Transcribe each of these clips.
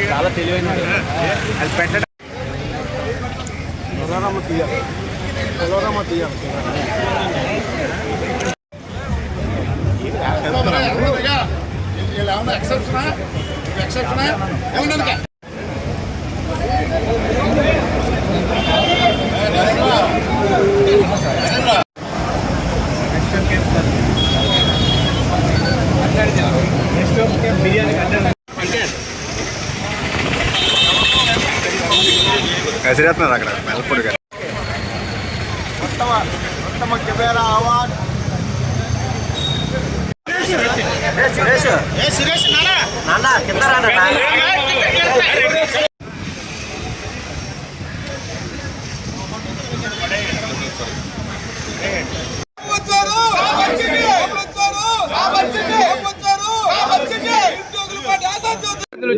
చాలా తెలివైన అది పెట్టడం బిర్యానీ కసిరేస్తున్నారు అక్కడ మెల్లపొడి గారు ఉత్తమ కెమెరా అవార్డ్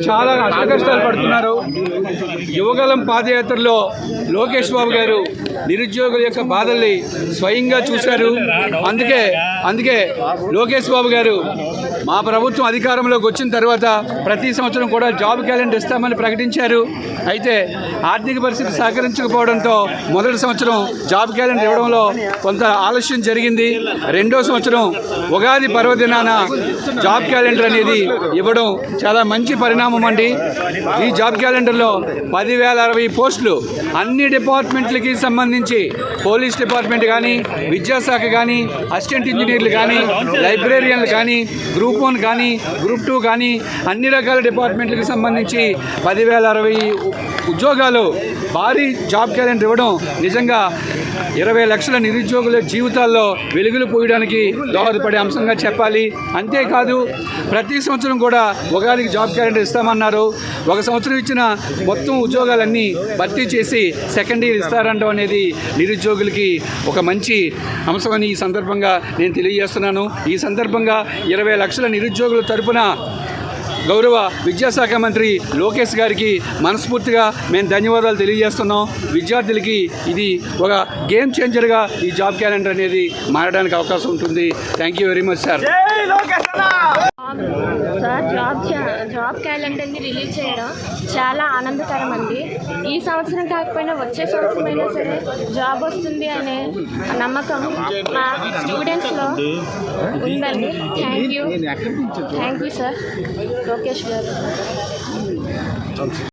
చాలా అష్టకష్టాలు పడుతున్నారు. యువగలం పాదయాత్రలో లోకేష్ బాబు గారు నిరుద్యోగుల యొక్క బాధల్ని స్వయంగా చూశారు. అందుకే లోకేష్ బాబు గారు మా ప్రభుత్వం అధికారంలోకి వచ్చిన తర్వాత ప్రతి సంవత్సరం కూడా జాబ్ క్యాలెండర్ ఇస్తామని ప్రకటించారు. అయితే ఆర్థిక పరిస్థితి సహకరించకపోవడంతో మొదటి సంవత్సరం జాబ్ క్యాలెండర్ ఇవ్వడంలో కొంత ఆలస్యం జరిగింది. రెండో సంవత్సరం ఉగాది పర్వదినాన జాబ్ క్యాలెండర్ అనేది ఇవ్వడం చాలా మంచి పరిణామం అండి. ఈ జాబ్ క్యాలెండర్లో 10,060 పోస్టులు అన్ని డిపార్ట్మెంట్లకి సంబంధించి పోలీస్ డిపార్ట్మెంట్ కానీ, విద్యాశాఖ కానీ, అసిస్టెంట్ ఇంజనీర్లు కానీ, లైబ్రేరియన్లు కానీ, గ్రూప్ 1 కానీ, గ్రూప్ 2 కానీ అన్ని రకాల డిపార్ట్మెంట్లకు సంబంధించి 10,060 ఉద్యోగాలు భారీ జాబ్ క్యాలెండర్ ఇవ్వడం నిజంగా 20 లక్షల నిరుద్యోగుల జీవితాల్లో వెలుగులు పోయడానికి దోహదపడే అంశంగా చెప్పాలి. అంతేకాదు ప్రతి సంవత్సరం కూడా ఉగాదికి జాబ్ క్యాలెండర్ ఇస్తామన్నారు. ఒక సంవత్సరం ఇచ్చిన మొత్తం ఉద్యోగాలన్నీ భర్తీ చేసి సెకండ్ ఇయర్ ఇస్తారంటం అనేది నిరుద్యోగులకి ఒక మంచి అంశమని ఈ సందర్భంగా నేను తెలియజేస్తున్నాను. ఈ సందర్భంగా 20 లక్షల నిరుద్యోగుల తరపున గౌరవ విద్యాశాఖ మంత్రి లోకేష్ గారికి మనస్ఫూర్తిగా మేము ధన్యవాదాలు తెలియజేస్తున్నాం. విద్యార్థులకి ఇది ఒక గేమ్ చేంజర్గా ఈ జాబ్ క్యాలెండర్ అనేది మారడానికి అవకాశం ఉంటుంది. Thank you very much sir. Job క్యాలెండర్ని రిలీజ్ చేయడం చాలా ఆనందకరం అండి. ఈ సంవత్సరం కాకపోయినా వచ్చే సంవత్సరం అయినా సరే జాబ్ వస్తుంది అనే నమ్మకం మా స్టూడెంట్స్లో ఉందండి. థ్యాంక్ యూ సార్ లోకేష్ గారు.